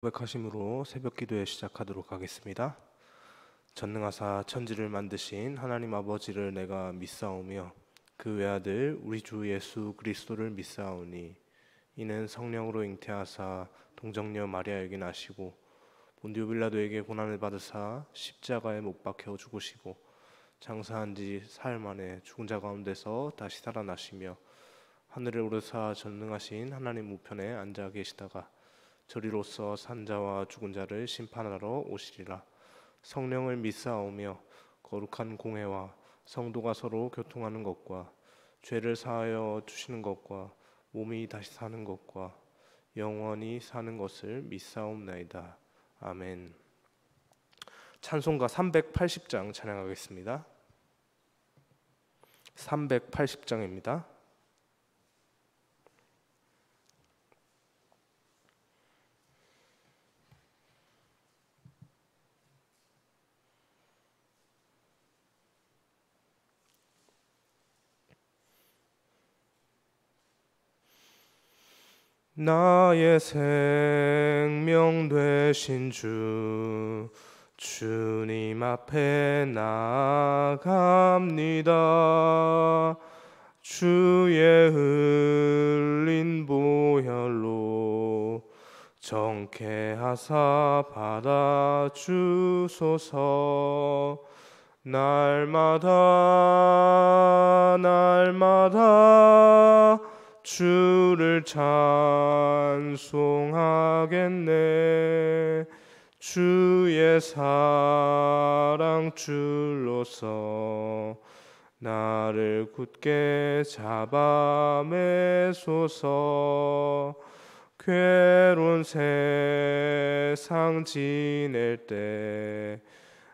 고백하심으로 새벽 기도회 시작하도록 하겠습니다. 전능하사 천지를 만드신 하나님 아버지를 내가 믿사오며 그 외아들 우리 주 예수 그리스도를 믿사오니 이는 성령으로 잉태하사 동정녀 마리아에게 나시고 본디오 빌라도에게 고난을 받으사 십자가에 못 박혀 죽으시고 장사한 지 사흘 만에 죽은 자 가운데서 다시 살아나시며 하늘에 오르사 전능하신 하나님 우편에 앉아 계시다가 저리로서 산자와 죽은 자를 심판하러 오시리라. 성령을 믿사오며 거룩한 공회와 성도가 서로 교통하는 것과 죄를 사하여 주시는 것과 몸이 다시 사는 것과 영원히 사는 것을 믿사옵나이다. 아멘. 찬송가 380장 찬양하겠습니다. 380장입니다. 나의 생명 되신 주님 앞에 나아갑니다. 주의 흘린 보혈로 정케하사 받아주소서. 날마다 주를 찬송하겠네. 주의 사랑 줄로서 나를 굳게 잡아매소서. 괴로운 세상 지낼 때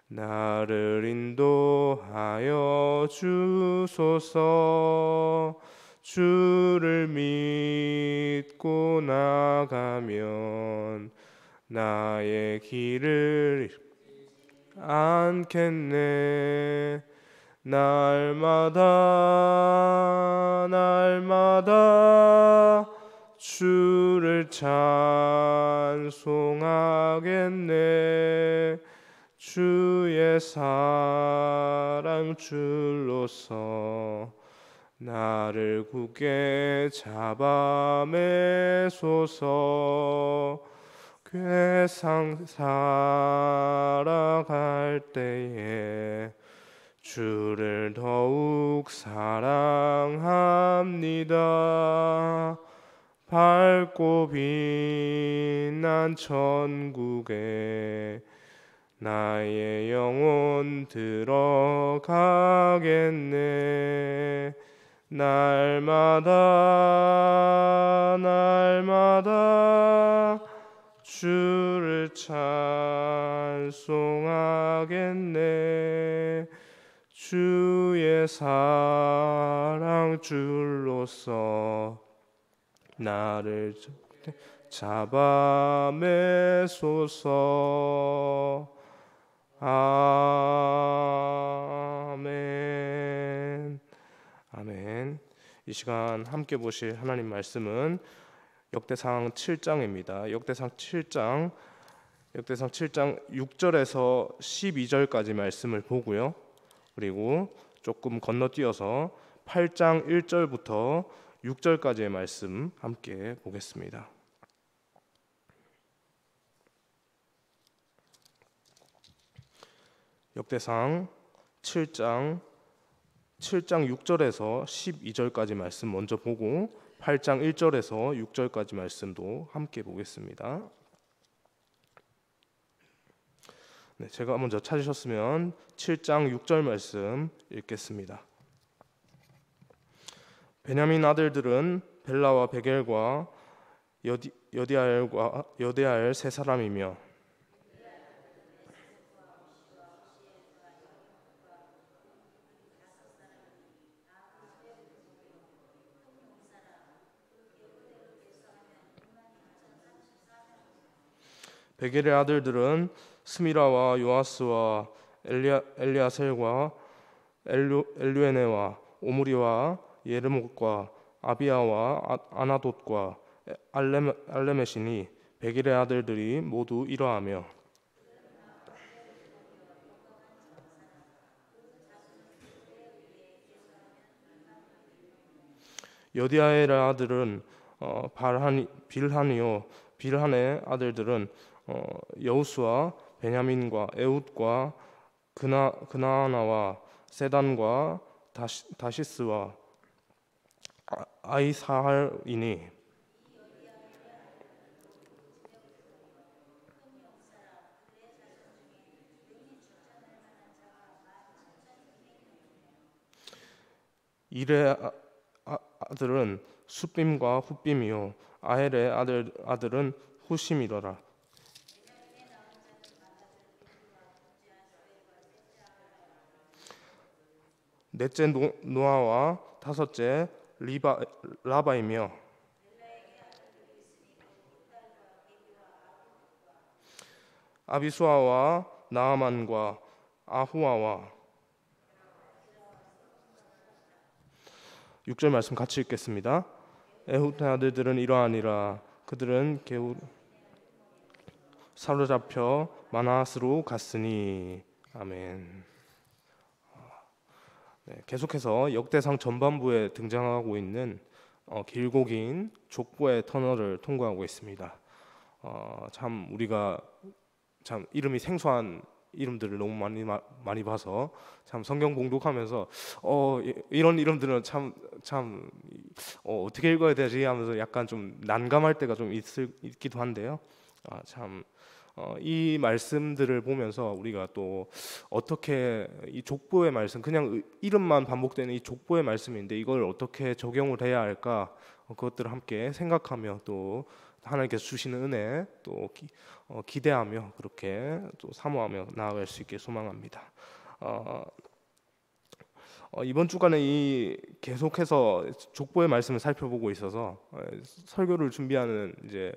나를 인도하여 주소서. 주를 믿고 나가면 나의 길을 않겠네. 날마다 주를 찬송하겠네. 주의 사랑 줄로서 나를 굳게 잡아매소서. 궤상 살아갈 때에 주를 더욱 사랑합니다. 밝고 빛난 천국에 나의 영혼 들어가겠네. 날마다 주를 찬송하겠네. 주의 사랑 줄로서 나를 잡아매소서. 아멘. 아멘. 이 시간 함께 보실 하나님 말씀은 역대상 7장입니다. 역대상 7장 6절에서 12절까지 말씀을 보고요. 그리고 조금 건너뛰어서 8장 1절부터 6절까지의 말씀 함께 보겠습니다. 역대상 7장 6절에서 12절까지 말씀 먼저 보고 8장 1절에서 6절까지 말씀도 함께 보겠습니다. 네, 제가 먼저 찾으셨으면 7장 6절 말씀 읽겠습니다. 베냐민 아들들은 벨라와 베겔과 여디아엘 세 사람이며 베겔의 아들들은 스미라와 요아스와 엘리아셀과 엘류에네와 오므리와 예르목과 아비야와 아나돗과 알레메시니 백일의 아들들이 모두 이러하며 여디아엘의 아들은 빌하니요 빌한의 아들들은 여우수와 베냐민과 에훗과 그나아나와 세단과 다시스와 아이사할이니 일의 아들은 수빔과 훗빔이요 아헬의 아들은 후심이더라. 넷째 노아와 다섯째 라바이며 아비수아와 나아만과 아후아와 6절 말씀 같이 읽겠습니다. 에훗의 아들들은 이러하니라. 그들은 사로잡혀 마나스로 갔으니. 아멘. 네, 계속해서 역대상 전반부에 등장하고 있는 길고 긴 족보의 터널을 통과하고 있습니다. 참 우리가 참 이름이 생소한 이름들을 너무 많이 봐서 참 성경 봉독하면서 이런 이름들은 참 어떻게 읽어야 되지 하면서 약간 좀 난감할 때가 좀 있기도 한데요. 이 말씀들을 보면서 우리가 또 어떻게 이 족보의 말씀, 그냥 이름만 반복되는 이 족보의 말씀인데 이걸 어떻게 적용을 해야 할까, 그것들을 함께 생각하며 또 하나님께서 주시는 은혜 또 기대하며 그렇게 또 사모하며 나아갈 수 있게 소망합니다. 이번 주간에 이 계속해서 족보의 말씀을 살펴보고 있어서 설교를 준비하는 이제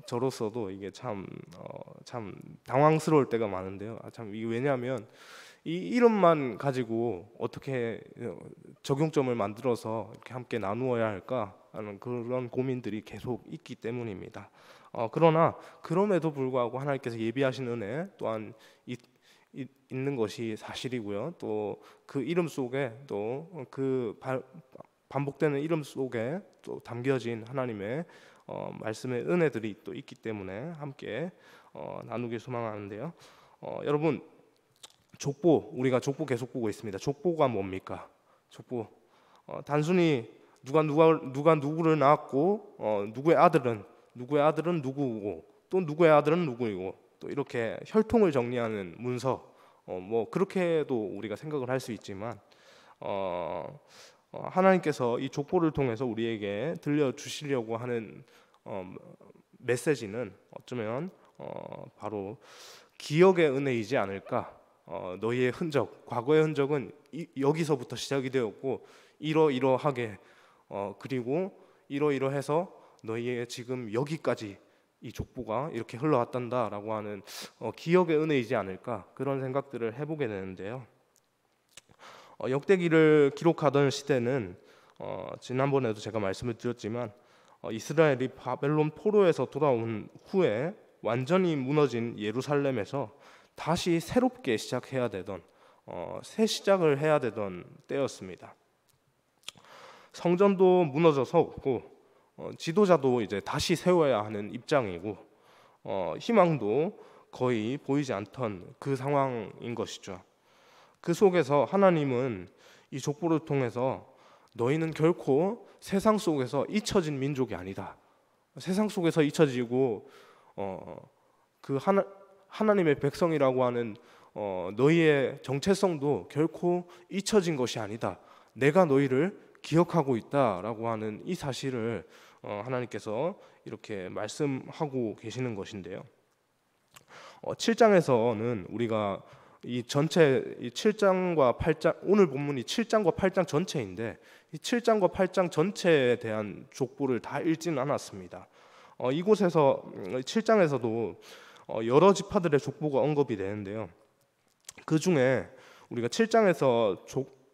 저로서도 이게 참 당황스러울 때가 많은데요. 이게 왜냐하면 이 이름만 가지고 어떻게 적용점을 만들어서 이렇게 함께 나누어야 할까 하는 그런 고민들이 계속 있기 때문입니다. 그러나 그럼에도 불구하고 하나님께서 예비하신 은혜 또한 있는 것이 사실이고요. 또 그 이름 속에 또 그 반복되는 이름 속에 또 담겨진 하나님의 말씀의 은혜들이 또 있기 때문에 함께 나누길 소망하는데요. 여러분, 족보, 우리가 족보 계속 보고 있습니다. 족보가 뭡니까? 족보 단순히 누가 누구를 낳았고 누구의 아들은 누구고 또 누구의 아들은 누구이고 또 이렇게 혈통을 정리하는 문서, 뭐 그렇게도 우리가 생각을 할 수 있지만 하나님께서 이 족보를 통해서 우리에게 들려주시려고 하는 메시지는 어쩌면 바로 기억의 은혜이지 않을까. 너희의 흔적, 과거의 흔적은 여기서부터 시작이 되었고 이러이러하게 그리고 이러이러해서 너희의 지금 여기까지 이 족보가 이렇게 흘러왔단다라고 하는 기억의 은혜이지 않을까, 그런 생각들을 해보게 되는데요. 역대기를 기록하던 시대는 지난번에도 제가 말씀을 드렸지만 이스라엘이 바벨론 포로에서 돌아온 후에 완전히 무너진 예루살렘에서 다시 새롭게 시작해야 되던 새 시작을 해야 되던 때였습니다. 성전도 무너져서 없고 지도자도 이제 다시 세워야 하는 입장이고 희망도 거의 보이지 않던 그 상황인 것이죠. 그 속에서 하나님은 이 족보를 통해서 너희는 결코 세상 속에서 잊혀진 민족이 아니다. 세상 속에서 잊혀지고 그 하나님의 백성이라고 하는 너희의 정체성도 결코 잊혀진 것이 아니다. 내가 너희를 기억하고 있다라고 하는 이 사실을 하나님께서 이렇게 말씀하고 계시는 것인데요. 7장에서는 우리가 이 전체 이 7장과 8장, 오늘 본문이 7장과 8장 전체인데 이 7장과 8장 전체에 대한 족보를 다 읽지는 않았습니다. 이곳에서 7장에서도 여러 지파들의 족보가 언급이 되는데요. 그 중에 우리가 7장에서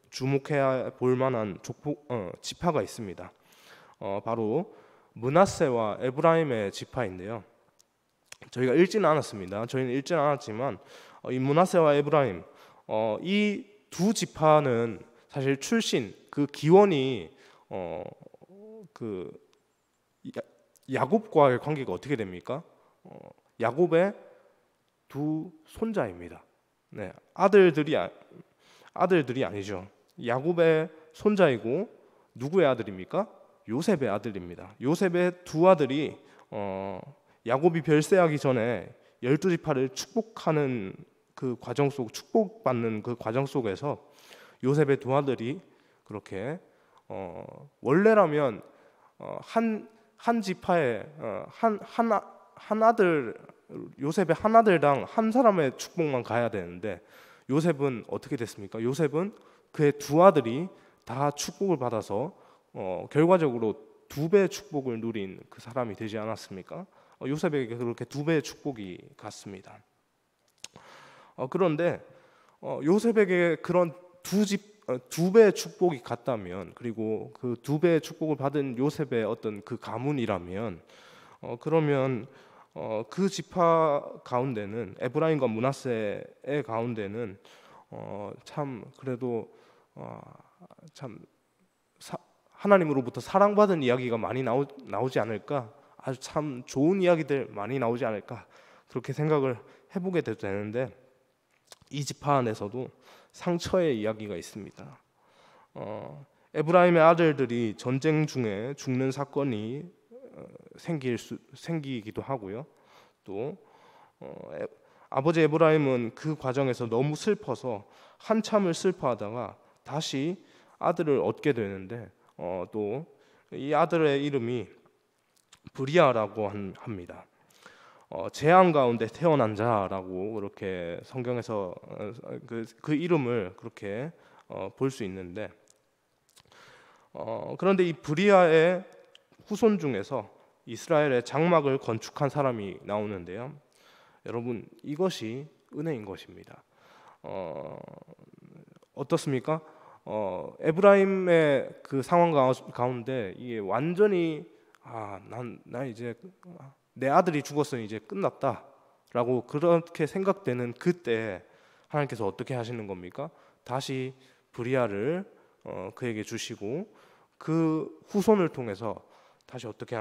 주목해야 볼 만한 지파가 있습니다. 바로 므낫세와 에브라임의 지파인데요. 저희가 읽지는 않았습니다. 저희는 읽지는 않았지만 이 므낫세와 에브라임 이 두 지파는 사실 출신 그 기원이 그 야곱과의 관계가 어떻게 됩니까? 야곱의 두 손자입니다. 네, 아들들이 아니죠. 야곱의 손자이고 누구의 아들입니까? 요셉의 아들입니다. 요셉의 두 아들이 야곱이 별세하기 전에 12지파를 축복하는 그 과정 속 축복받는 그 과정 속에서 요셉의 두 아들이 그렇게 원래라면 한 지파에 한 아들 요셉의 한 아들당 한 사람의 축복만 가야 되는데 요셉은 어떻게 됐습니까? 요셉은 그의 두 아들이 다 축복을 받아서 결과적으로 두 배의 축복을 누린 그 사람이 되지 않았습니까? 요셉에게 그렇게 두 배의 축복이 갔습니다. 그런데 요셉에게 그런 두 배의 축복이 갔다면, 그리고 그 두 배의 축복을 받은 요셉의 어떤 그 가문이라면, 그러면 그 지파 가운데는 에브라임과 므낫세의 가운데는 참 그래도 참 하나님으로부터 사랑받은 이야기가 많이 나오지 않을까, 아주 참 좋은 이야기들 많이 나오지 않을까, 그렇게 생각을 해보게 되는데, 이 지파 안에서도 상처의 이야기가 있습니다. 에브라임의 아들들이 전쟁 중에 죽는 사건이 생기기도 하고요. 또 아버지 에브라임은 그 과정에서 너무 슬퍼서 한참을 슬퍼하다가 다시 아들을 얻게 되는데, 또 이 아들의 이름이 브리아라고 합니다. 재앙 가운데 태어난 자라고 그렇게 성경에서 그 이름을 그렇게 볼 수 있는데, 그런데 이 브리아의 후손 중에서 이스라엘의 장막을 건축한 사람이 나오는데요. 여러분, 이것이 은혜인 것입니다. 어떻습니까? 에브라임의 그 상황 가운데 이게 완전히 난 이제 내 아들이 죽었으니 이제 끝났다라고 그렇게 생각되는 그때 하나님께서 어떻게 하시는 겁니까? 다시 브리아를 그에게 주시고 그 후손을 통해서 다시 어떻게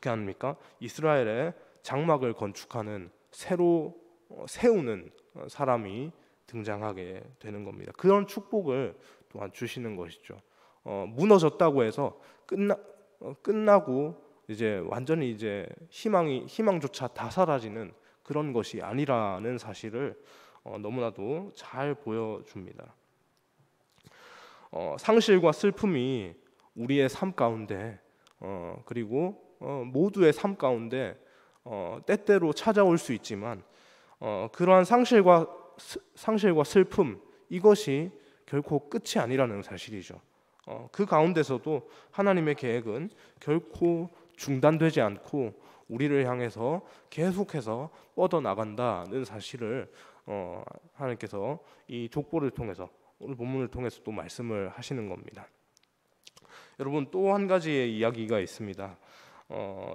합니까? 이스라엘의 장막을 건축하는 새로 세우는 사람이 등장하게 되는 겁니다. 그런 축복을 또한 주시는 것이죠. 무너졌다고 해서 끝나고 이제 완전히 이제 희망조차 다 사라지는 그런 것이 아니라는 사실을 너무나도 잘 보여줍니다. 상실과 슬픔이 우리의 삶 가운데 그리고 모두의 삶 가운데 때때로 찾아올 수 있지만, 그러한 상실과 슬픔, 이것이 결코 끝이 아니라는 사실이죠. 그 가운데서도 하나님의 계획은 결코 중단되지 않고 우리를 향해서 계속해서 뻗어나간다는 사실을 하나님께서 이 족보를 통해서, 오늘 본문을 통해서 또 말씀을 하시는 겁니다. 여러분, 또 한 가지의 이야기가 있습니다.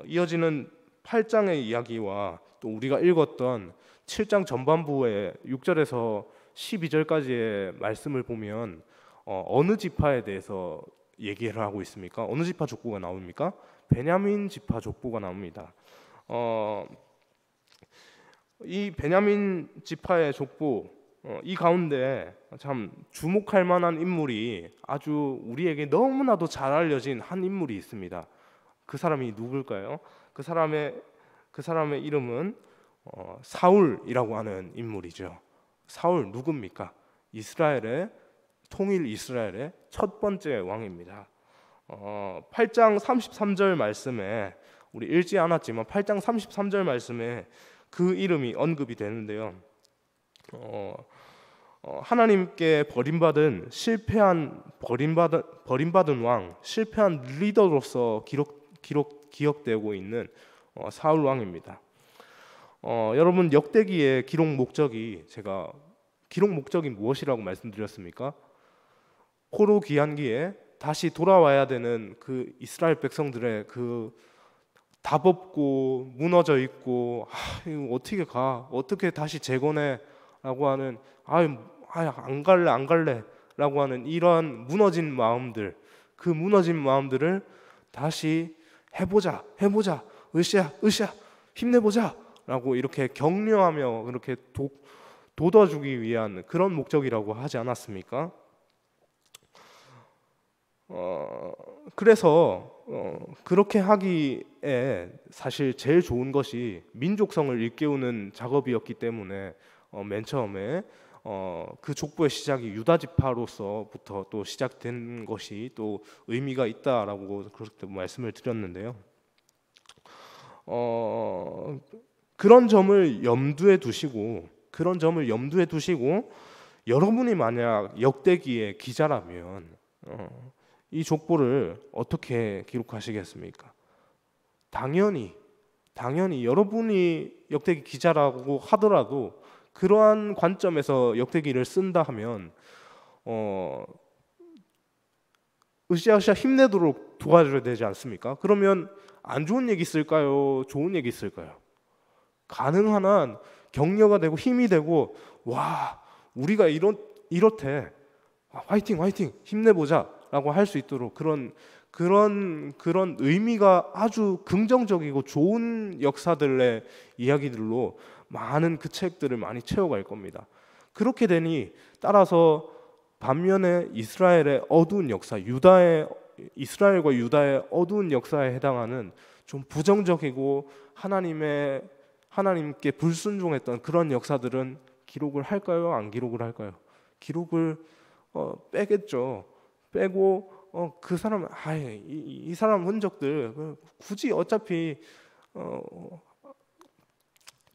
이어지는 8장의 이야기와 또 우리가 읽었던 7장 전반부의 6절에서 12절까지의 말씀을 보면 어느 지파에 대해서 얘기를 하고 있습니까? 어느 지파 족보가 나옵니까? 베냐민 지파 족보가 나옵니다. 이 베냐민 지파의 족보, 이 가운데 참 주목할 만한 인물이, 아주 우리에게 너무나도 잘 알려진 한 인물이 있습니다. 그 사람이 누굴까요? 그 사람의 이름은 사울이라고 하는 인물이죠. 사울 누굽니까? 통일 이스라엘의 첫 번째 왕입니다. 8장 33절 말씀에, 우리 읽지 않았지만 8장 33절 말씀에 그 이름이 언급이 되는데요. 하나님께 버림받은 왕, 실패한 리더로서 기억되고 있는 사울 왕입니다. 여러분, 역대기의 기록 목적이 무엇이라고 말씀드렸습니까? 포로 귀환기에 다시 돌아와야 되는 그 이스라엘 백성들의 그 답없고 무너져 있고 이거 어떻게 가? 어떻게 다시 재건해? 라고 하는 안 갈래 라고 하는 이런 무너진 마음들, 그 무너진 마음들을 다시 해보자 으쌰 힘내보자 라고 이렇게 격려하며 그렇게 돋워주기 위한 그런 목적이라고 하지 않았습니까? 그래서 그렇게 하기에 사실 제일 좋은 것이 민족성을 일깨우는 작업이었기 때문에 맨 처음에 그 족보의 시작이 유다 지파로서부터 또 시작된 것이 또 의미가 있다라고 그렇게 말씀을 드렸는데요. 그런 점을 염두에 두시고 여러분이 만약 역대기의 기자라면 이 족보를 어떻게 기록하시겠습니까? 당연히 여러분이 역대기 기자라고 하더라도 그러한 관점에서 역대기를 쓴다 하면 으쌰으쌰 힘내도록 도와줘야 되지 않습니까? 그러면 안 좋은 얘기 쓸까요? 좋은 얘기 쓸까요? 가능한 한 격려가 되고 힘이 되고 와 우리가 이렇대 화이팅 힘내보자 라고 할 수 있도록 그런 의미가 아주 긍정적이고 좋은 역사들의 이야기들로 많은 그 책들을 많이 채워갈 겁니다. 그렇게 되니 따라서 반면에 이스라엘의 어두운 역사, 이스라엘과 유다의 어두운 역사에 해당하는 좀 부정적이고 하나님께 불순종했던 그런 역사들은 기록을 할까요? 안 기록을 할까요? 기록을 빼겠죠. 빼고 그 사람 이 사람 흔적들 굳이 어차피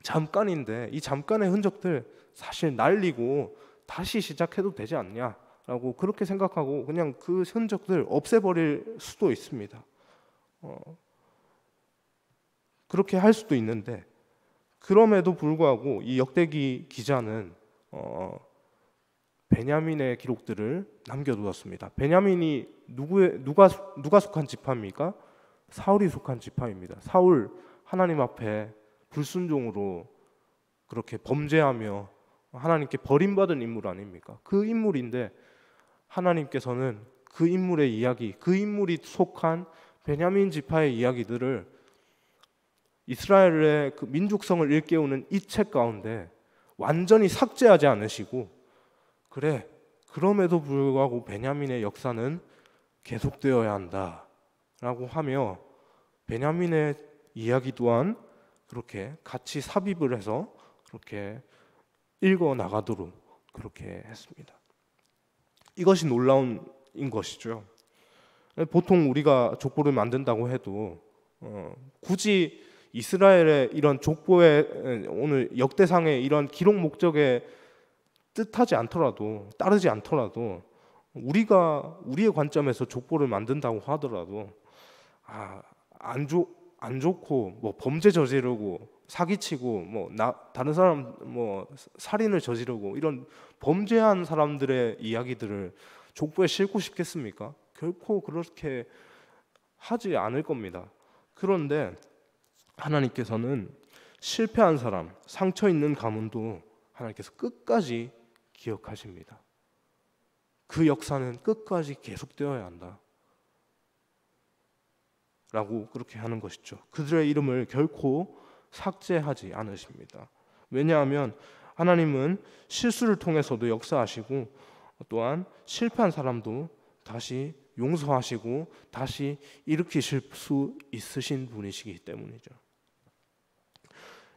잠깐인데 이 잠깐의 흔적들 사실 날리고 다시 시작해도 되지 않냐라고 그렇게 생각하고 그냥 그 흔적들 없애버릴 수도 있습니다. 그렇게 할 수도 있는데 그럼에도 불구하고 이 역대기 기자는 베냐민의 기록들을 남겨두었습니다. 베냐민이 누가 속한 지파입니까? 사울이 속한 지파입니다. 사울 하나님 앞에 불순종으로 그렇게 범죄하며 하나님께 버림받은 인물 아닙니까? 그 인물인데 하나님께서는 그 인물의 이야기, 그 인물이 속한 베냐민 지파의 이야기들을 이스라엘의 그 민족성을 일깨우는 이 책 가운데 완전히 삭제하지 않으시고 그럼에도 불구하고 베냐민의 역사는 계속되어야 한다라고 하며 베냐민의 이야기 또한 그렇게 같이 삽입을 해서 그렇게 읽어 나가도록 그렇게 했습니다. 이것이 놀라운 것이죠. 보통 우리가 족보를 만든다고 해도 굳이 이스라엘의 이런 족보의 오늘 역대상의 이런 기록 목적에 뜻하지 않더라도 따르지 않더라도 우리의 관점에서 족보를 만든다고 하더라도 안 좋고 뭐 범죄 저지르고 사기치고 뭐 다른 사람 뭐 살인을 저지르고 이런 범죄한 사람들의 이야기들을 족보에 싣고 싶겠습니까? 결코 그렇게 하지 않을 겁니다. 그런데 하나님께서는 실패한 사람, 상처 있는 가문도 하나님께서 끝까지 기억하십니다. 그 역사는 끝까지 계속되어야 한다 라고 그렇게 하는 것이죠. 그들의 이름을 결코 삭제하지 않으십니다. 왜냐하면 하나님은 실수를 통해서도 역사하시고 또한 실패한 사람도 다시 용서하시고 다시 일으키실 수 있으신 분이시기 때문이죠.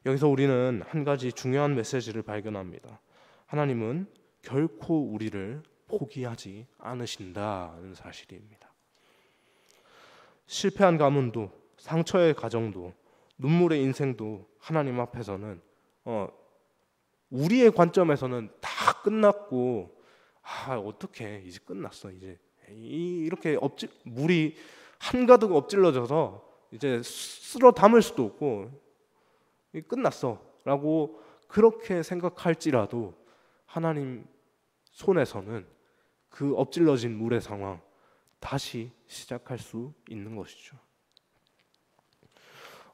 여기서 우리는 한 가지 중요한 메시지를 발견합니다. 하나님은 결코 우리를 포기하지 않으신다는 사실입니다. 실패한 가문도 상처의 가정도 눈물의 인생도 하나님 앞에서는 우리의 관점에서는 다 끝났고 어떻게 이제 끝났어 이제 이렇게 물이 한가득 엎질러져서 이제 쓸어 담을 수도 없고 끝났어 라고 그렇게 생각할지라도 하나님 손에서는 그 엎질러진 물의 상황 다시 시작할 수 있는 것이죠.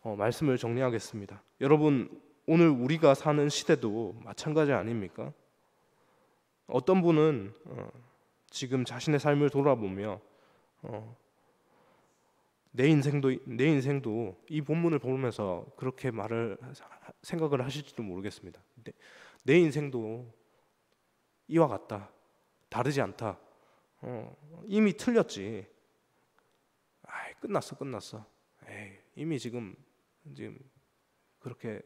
말씀을 정리하겠습니다. 여러분, 오늘 우리가 사는 시대도 마찬가지 아닙니까? 어떤 분은 지금 자신의 삶을 돌아보며 내 인생도 이 본문을 보면서 그렇게 생각을 하실지도 모르겠습니다. 내 인생도 이와 같다, 다르지 않다, 이미 틀렸지, 끝났어. 이미 지금 그렇게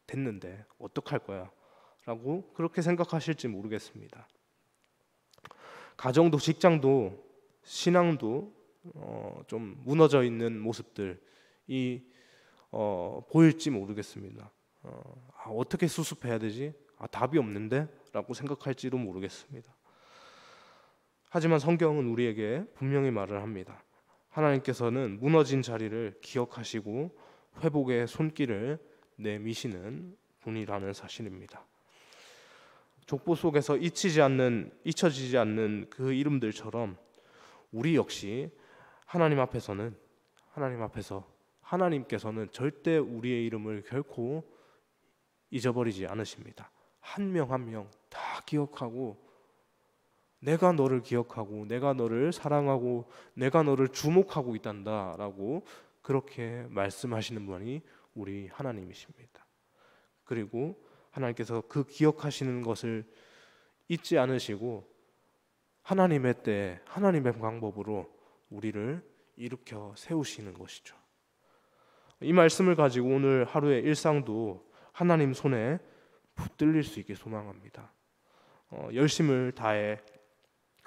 됐는데 어떡할 거야 라고 그렇게 생각하실지 모르겠습니다. 가정도 직장도 신앙도 좀 무너져 있는 모습들이 보일지 모르겠습니다. 어떻게 수습해야 되지? 답이 없는데? 라고 생각할지도 모르겠습니다. 하지만 성경은 우리에게 분명히 말을 합니다. 하나님께서는 무너진 자리를 기억하시고 회복의 손길을 내미시는 분이라는 사실입니다. 족보 속에서 잊혀지지 않는 그 이름들처럼 우리 역시 하나님께서는 절대 우리의 이름을 결코 잊어버리지 않으십니다. 한 명 한 명 다 기억하고, 내가 너를 기억하고 내가 너를 사랑하고 내가 너를 주목하고 있단다라고 그렇게 말씀하시는 분이 우리 하나님이십니다. 그리고 하나님께서 그 기억하시는 것을 잊지 않으시고 하나님의 때, 하나님의 방법으로 우리를 일으켜 세우시는 것이죠. 이 말씀을 가지고 오늘 하루의 일상도 하나님 손에 붙들릴 수 있게 소망합니다. 열심을 다해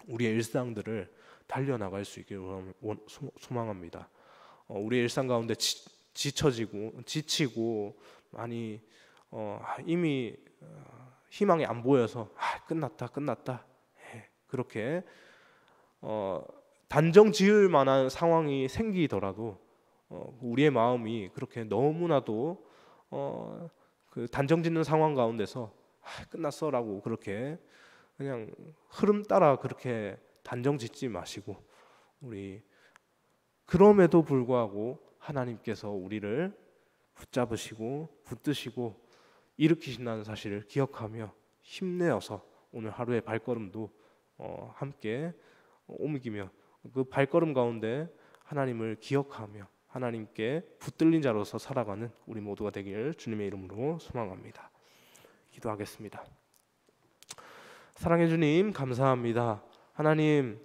우리의 일상들을 달려나갈 수 있게 소망합니다. 우리의 일상 가운데 지치고 많이 이미 희망이 안 보여서 끝났다 그렇게 단정 지을 만한 상황이 생기더라도 우리의 마음이 그렇게 너무나도 그 단정 짓는 상황 가운데서 끝났어라고 그렇게 그냥 흐름 따라 그렇게 단정 짓지 마시고, 우리 그럼에도 불구하고 하나님께서 우리를 붙드시고 일으키신다는 사실을 기억하며 힘내어서 오늘 하루의 발걸음도 함께 옮기며 그 발걸음 가운데 하나님을 기억하며 하나님께 붙들린 자로서 살아가는 우리 모두가 되길 주님의 이름으로 소망합니다. 기도하겠습니다. 사랑해 주님, 감사합니다. 하나님,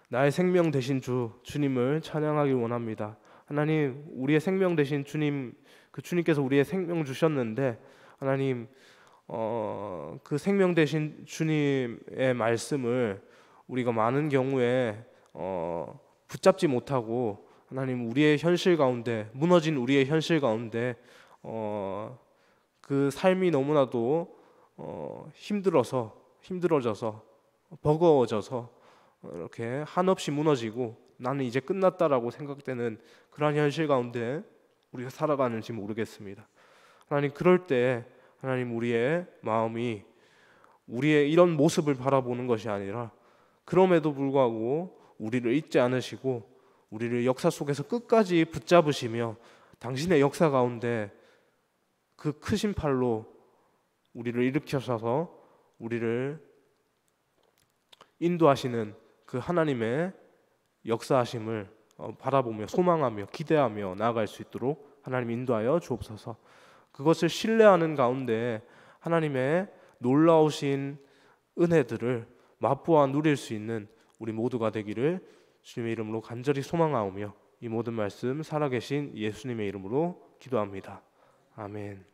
나의 생명 되신 주님을 찬양하길 원합니다. 하나님, 우리의 생명 되신 주님, 그 주님께서 우리의 생명 주셨는데 하나님, 그 생명 되신 주님의 말씀을 우리가 많은 경우에 붙잡지 못하고 하나님, 우리의 현실 가운데, 무너진 우리의 현실 가운데 그 삶이 너무나도 힘들어져서 버거워져서 이렇게 한없이 무너지고 나는 이제 끝났다라고 생각되는 그러한 현실 가운데 우리가 살아가는지 모르겠습니다. 하나님, 그럴 때 하나님, 우리의 마음이 우리의 이런 모습을 바라보는 것이 아니라 그럼에도 불구하고 우리를 잊지 않으시고 우리를 역사 속에서 끝까지 붙잡으시며 당신의 역사 가운데 그 크신 팔로 우리를 일으켜셔서 우리를 인도하시는 그 하나님의 역사하심을 바라보며 소망하며 기대하며 나아갈 수 있도록 하나님 인도하여 주옵소서. 그것을 신뢰하는 가운데 하나님의 놀라우신 은혜들을 맛보아 누릴 수 있는 우리 모두가 되기를 주님의 이름으로 간절히 소망하오며 이 모든 말씀 살아계신 예수님의 이름으로 기도합니다. 아멘.